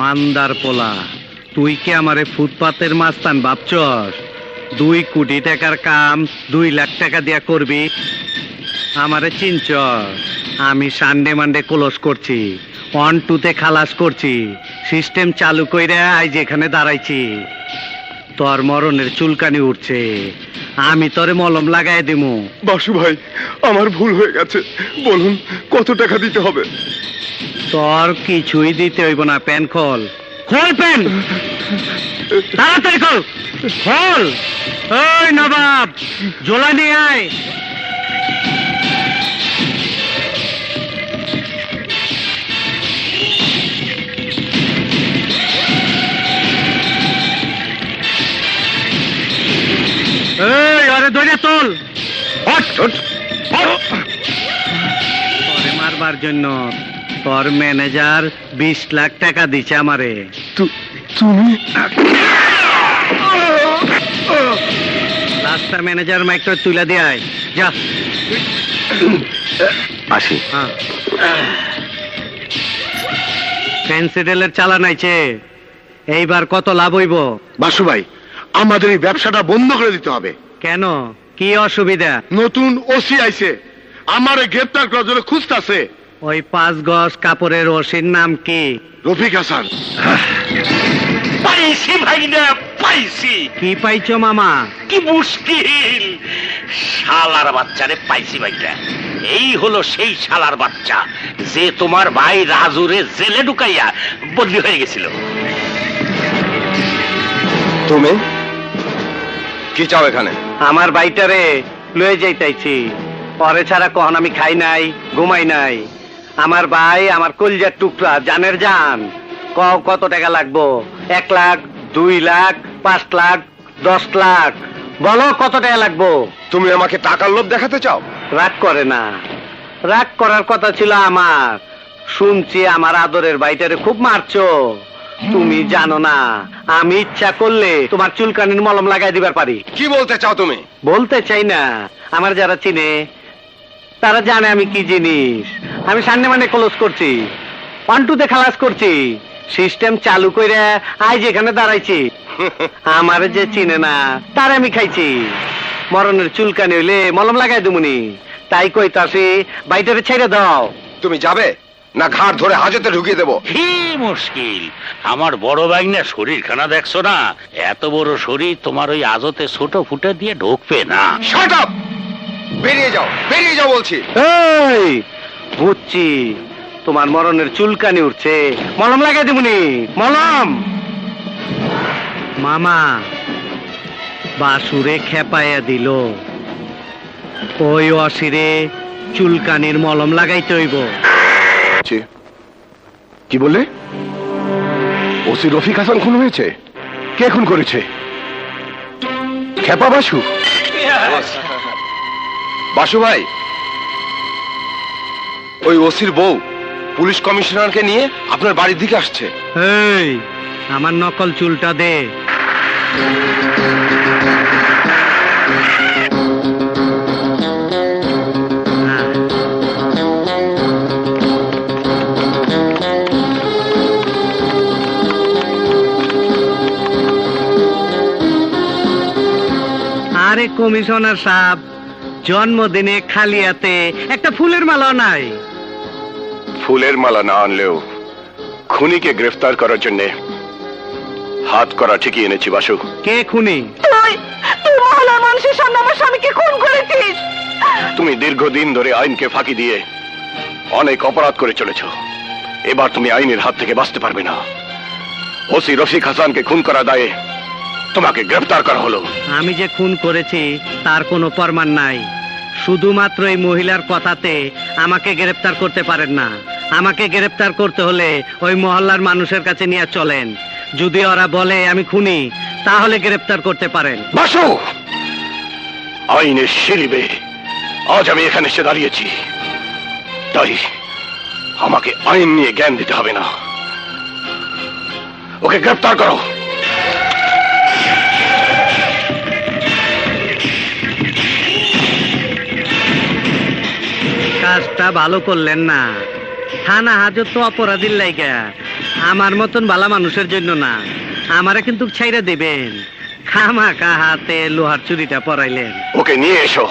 মান্দার পোলা, তুই কি আমারে ফুটপাতের মাস্তান ভাবছস? 2 কোটি টাকার কাম 2 লাখ টাকা দিয়া করবি? আমারে চিনছ? আমি সানডে মানডে ক্লোজ করছি, 1-2 খালাস করছি, সিস্টেম চালু কইরা আজ এখানে দাঁড়াইছি। তোর মরণের চুলকানি উঠছে, আমি তোরে মলম লাগাই দিমু। বাসু ভাই, আমার ভুল হয়ে গেছে, বলুন কত টাকা দিতে হবে? তোর কিছুই দিতে হইব না, প্যান খোল। খোল প্যান, তাড়াতাড়ি খোল, খোল। ওই নবাব, জোলা নিয়ে আয়। এই আরে ধরে তোল। তোরে মারবার জন্য তোর ম্যানেজার 20 লাখ টাকা দিছে আমারে। তুমি? লাস্টটা ম্যানেজার মাইকটা তুলে দিয়ে আয়, যা। আসি। ফেন্সিডেলের চালান আইছে, এইবার কত লাভ হইব? বাসু ভাই, আমাদের এই ব্যবসাটা বন্ধ করে দিতে হবে। কেন, কি অসুবিধা? নতুন ওসি আইছে, আমারে গ্রেপ্তার করার জন্য খুঁজতাছে। ওই 5 গজ কাপড়ের ওসির নাম কি? রফিক হাসান। পাইছি ভাই না, পাইছি। কি পাইছো মামা? কি মুশকিল, শালার বাচ্চারে পাইছি ভাইটা। এই হলো সেই শালার বাচ্চা যে তোমার ভাই রাজুরে জেলে ঢুকাইয়া বদলি হয়ে গেছিল। তুমি কি চাও এখানে? আমার বাইটারে লয়ে যাইতাইছি, পরে ছাড়া কখন আমি খাই নাই, ঘুমাই নাই। আমার ভাই আমার কলজার টুকরা, জানের জান। কত টাকা লাগবো? 1 লাখ, 2 লাখ, 5 লাখ, 10 লাখ? বলো কত টাকা লাগবো? তুমি আমাকে টাকার লোভ দেখাতে চাও? রাগ করে না, রাগ করার কথা ছিল আমার। শুনছি আমার আদরের বাইটারে খুব মারছো। তুমি জানো না, আমি ইচ্ছা করলে তোমার চুলকানির মলম লাগাই দিবার পারি। কি বলতে চাও তুমি? বলতে চাই না, আমার যারা চিনে তারা জানে আমি কি জিনিস। আমি সামনে মানে ক্লোজ করছি, 1-2 খালাস করছি, সিস্টেম চালু কইরা আজ এখানে দাঁড়াইছি। আমার যে চিনে না তার আমি খাইছি। মরণের চুলকানি হইলে মলম লাগাই দিমুনি, তাই কইতাছি বাইটারে ছেড়ে দাও। তুমি যাবে না ঘাড় ধরে হাজতে ঢুকিয়ে দেবো? কি মুশকিল, আমার বড় ভাই না শরীরখানা দেখছো না? এত বড় শরীর তোমার ওই আজতে ছোট ফুটে দিয়ে ঢুকবে না। Shut up! বেরিয়ে যাও, বেরিয়ে যাও বলছি। এই বুঝছি, তোমার মরণের চুলকানি উঠছে, মলম লাগাই দিমুনি, মলম। মামা বাসুরে খেপাইয়া দিল, ওই অসিরে চুলকানির মলম লাগাইতে হইব। কি বললে? ওসি রফিক হাসান খুন হয়েছে? কে খুন করেছে? খেপা বাসু? বাসু ভাই, ওই ওসির বউ পুলিশ কমিশনারকে নিয়ে আপনার বাড়ির দিকে আসছে। এই আমার নকল চুলটা দে। আরে কমিশনার সাহেব, জন্মদিনে খালি হাতে একটা ফুলের মালা নাই? ফুলের মালা না আনলেও খুনিকে গ্রেফতার করার জন্য হাত করা ঠিকই এনেছি বাসু। কে খুনি? তুই মহলার মানুষের সামনে আমার স্বামীকে খুন করেছিস। তুমি দীর্ঘদিন ধরে আইনকে ফাঁকি দিয়ে অনেক অপরাধ করে চলেছ। এবার তুমি আইনের হাত থেকে বাঁচতে পারবে না। ওসি রফিক হাসানকে খুন করা দায়ে তোমাকে গ্রেফতার করা হলো। আমি যে খুন করেছি তার কোনো প্রমাণ নাই, শুধুমাত্র এই মহিলার কথাতে আমাকে গ্রেফতার করতে পারেন না। আমাকে গ্রেফতার করতে হলে ওই মহল্লার মানুষের কাছে নিয়ে চলেন, যদি ওরা বলে আমি খুনি তাহলে গ্রেফতার করতে পারেন। বাসু, আইনের শিরিবে আজ আমি এখানে এসে দাঁড়িয়েছি, তাই আমাকে আইন নিয়ে জ্ঞান দিতে হবে না। ওকে গ্রেফতার করো। কাজটা ভালো করলেন না, থানা হাজত তো অপরাধীর লাইগা, আমার মতন ভালা মানুষের জন্য না, আমারে কিন্তু ছাইরা দিবেন। খামাখা হাতে লোহার চুরিটা পরাইলেন। ওকে নিয়ে এসো।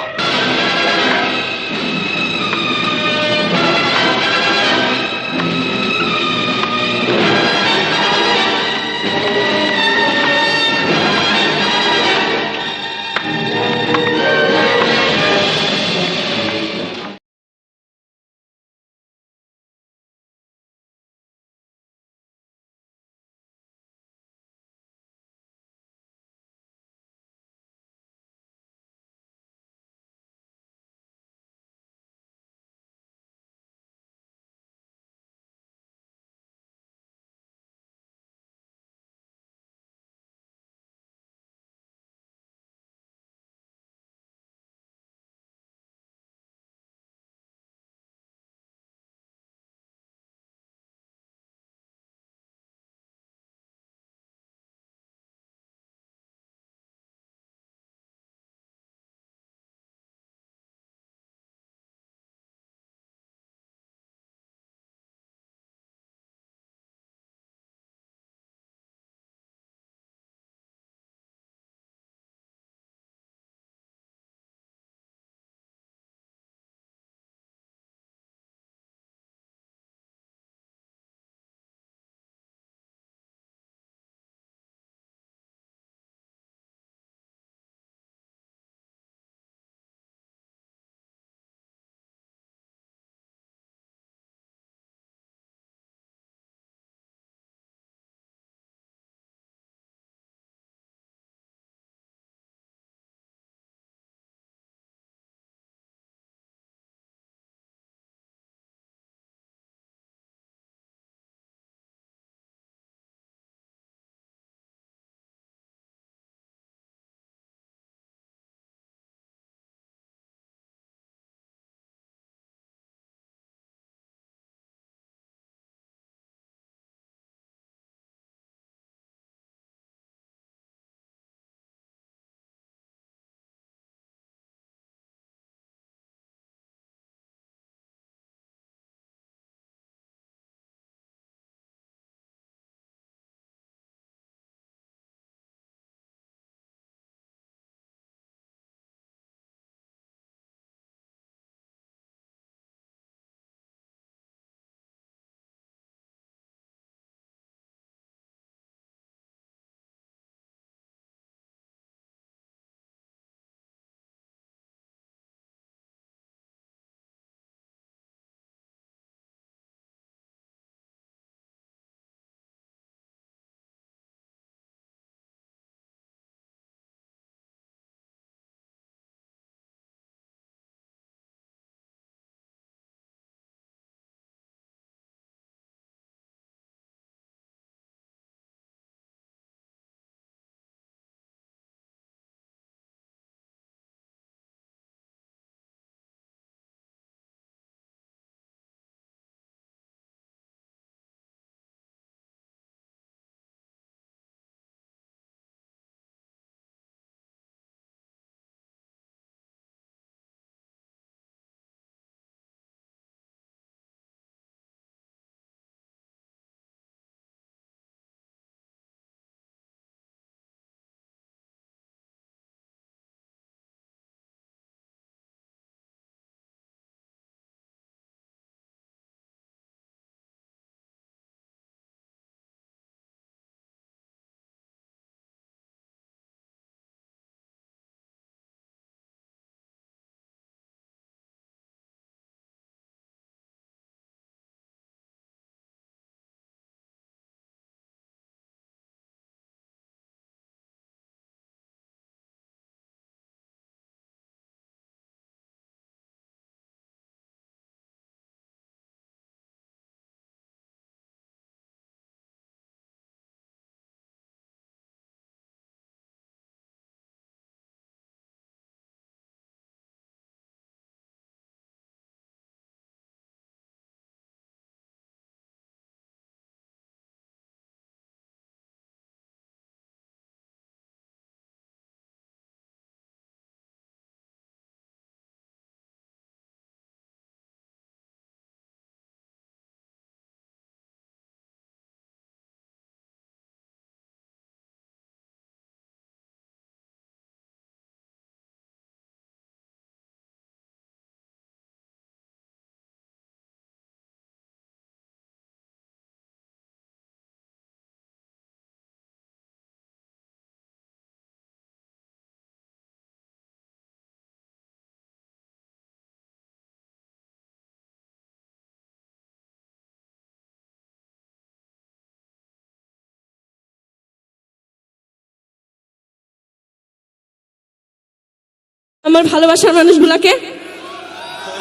আমার ভালোবাসার মানুষগুলোকে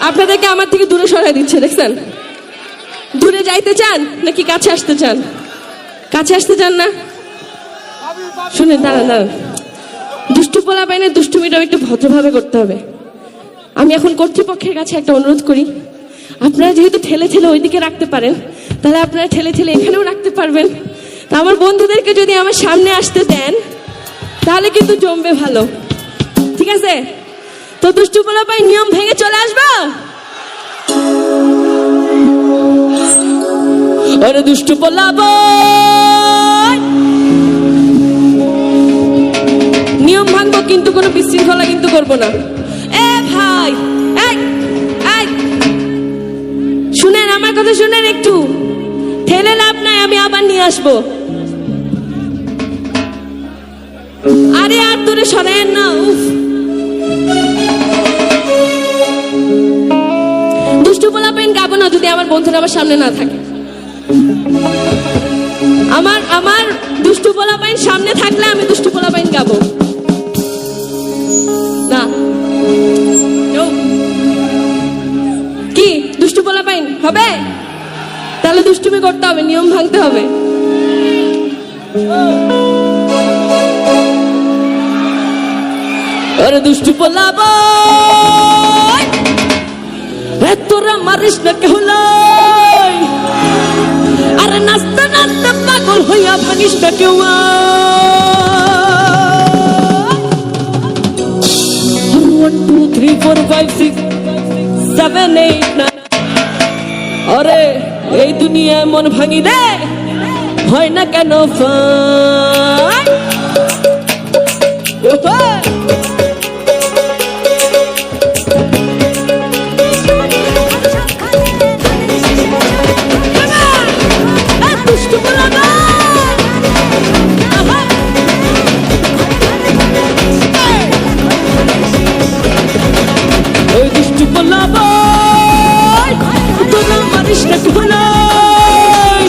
আপনাদেরকে আমার থেকে দূরে সরাই দিচ্ছে, দেখছেন? দূরে যাইতে চান নাকি কাছে আসতে চান? কাছে আসতে চান না? শুনে দাঁড়ান দাঁড়ান, দুষ্টু পোলা পাইনে দুষ্টুমিটাও একটু ভদ্রভাবে করতে হবে। আমি এখন কর্তৃপক্ষের কাছে একটা অনুরোধ করি, আপনারা যেহেতু ঠেলে ঠেলে ওইদিকে রাখতে পারেন, তাহলে আপনারা ঠেলে ঠেলে এখানেও রাখতে পারবেন। তা আমার বন্ধুদেরকে যদি আমার সামনে আসতে দেন তাহলে কিন্তু জমবে ভালো, ঠিক আছে? তো দুষ্টু পোলা পাই নিয়ম ভেঙে চলে আসবো। ওরে দুষ্টু পোলা বয়, নিয়ম ভাঙবো কিন্তু কোনো বিশৃঙ্খলা কিন্তু করবো না। এ ভাই, এই এই শুনেন আমার কথা, শুনেন, একটু ঠেলে লাভ নাই, আমি আবার নিয়ে আসবো। আরে আর দূরে সরায়েন না, উফ। দুষ্টু পোলা পেন গাবো না যদি আমার বন্ধুরা আমার সামনে না থাকে। আমার দুষ্টু পোলা পাইন সামনে থাকলে আমি দুষ্টু পোলা পাইন গাবো না। কি দুষ্টু পোলা পাইন হবে? তাহলে দুষ্টুমি করতে হবে, নিয়ম ভাঙতে হবে। আরে দুষ্টু পোলা বয়, তোরা মারিস না কেউ লাই, আরে নাচতে নাচতে পাগল হইয়া ভাঙিস না কেউ। 1 2 3 4 5 6 7 8 9। আরে এই দুনিয়ায় মন ভাঙি দে, হয় না কেন ফাই? ওই দুষ্টু পোলা বয়, তোরা মারিস না কেউ নাই,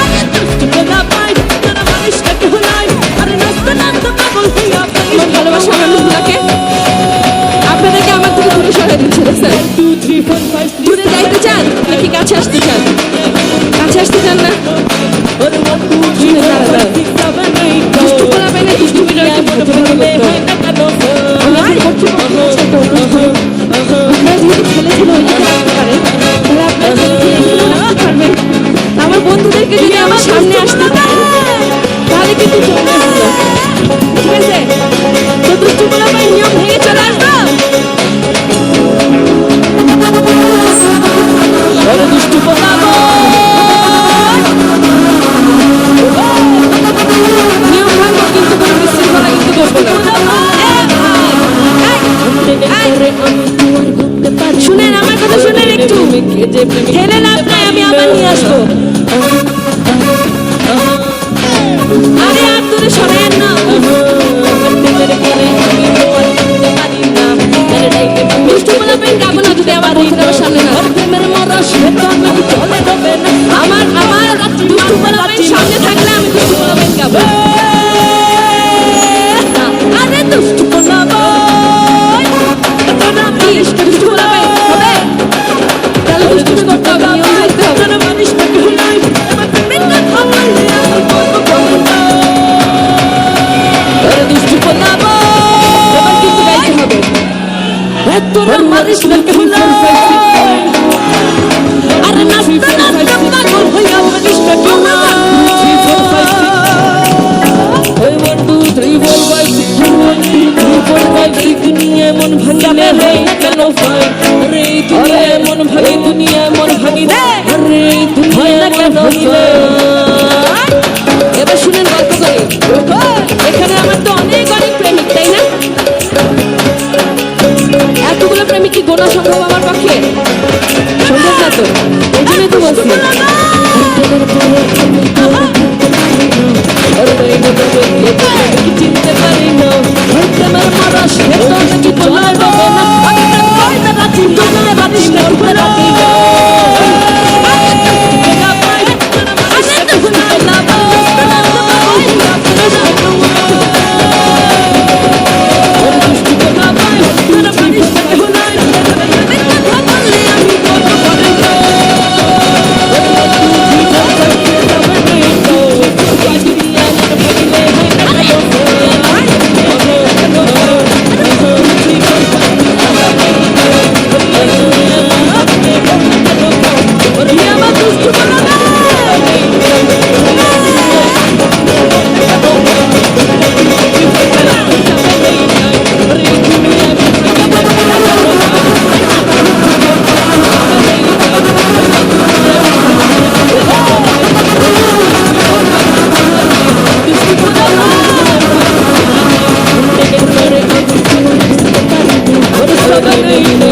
আরে দুষ্টু পোলা বয়, তোরা মারিস না কেউ নাই, আরে নাচতে নাচতে পাগল হইয়া ভাঙিস। ভালোবাসা মানুষগুলোকে আপনাদেরকে আমার থেকে দূরে সরাই দিচ্ছে, দেখছেন? দূরে যাইতে চান নাকি কাছে আসতে চান? কাছে আসতে চান না? দুষ্টু পোলা পাইলে দুষ্টুমিটা একটু ভদ্রভাবে করতে হবে। আমি আপনারা যেহেতু ঠেলে ঠেলে ওইদিকে রাখতে পারেন, তাহলে আপনারা ঠেলে ঠেলে এখানেও রাখতে পারবেন। আমার বন্ধুদেরকে যদি আমার সামনে আসতে দেন তাহলে কিন্তু জমবে ভালো, ঠিক আছে? তো দুষ্টু পোলা পাই নিয়ম ভেঙে চলে আসবো। দুষ্টু পোলা নিয়ম ভাঙবো কিন্তু কোনো বিশৃঙ্খলা কিন্তু করবো না। শুনেন আমার কথা, শুনেন একটু, ঠেলে লাভ নাই, আমি আবার নিয়ে আসবো। আরে আর দূরে সরায়েন না, দুষ্টু পোলা পেন গাবো না যদি আমার বন্ধুরা আমার সামনে না। আমার দুষ্টু পোলা পেন সামনে থাকলে আমি দুষ্টু পোলা পেন গাবো। আরে দুষ্টু পোলা বয়, তোরা মারিস না দুষ্টু পোলা পেন হবে? তাহলে দুষ্টুমি করতে হবে, নিয়ম ভাঙতে হবে। তোরা মারিস না কেউ নাই, আমার প্রেমের কথা বললে আমি বলবো কখনো। আরে দুষ্টু পোলা বয়, এবার কিন্তু গাইতে হবে। তোরা মারিস না কেউ নাই, আরে নাচতে নাচতে পাগল হইয়া ভাঙিস না কেউ নাই। 1 2 3 4 5 6 1 2 3 4 5 6 দুনিয়ায় মন ভাঙিলে হয় না কেন ফাই? আরে দুনিয়ায় মন ভাঙি, দুনিয়ায় মন ভাঙি দে, আরে হয় না কেন ফাই? এবার শুনেন গল্প করি। এখানে আমার তো অনেক অনেক প্রেমিক, তাই না? এতগুলো প্রেমিক কি গোনা সম্ভব আমার পক্ষে? সম্ভব না তো, এই জন্যই তো বলছি। চিনতে পারি না প্রেমের মারা সে তো নাকি বলা যাবে না, আমি তো কয়টা রাতি তোমরা রাতি না তোমরা রাতি দুষ্টু পোলা রইল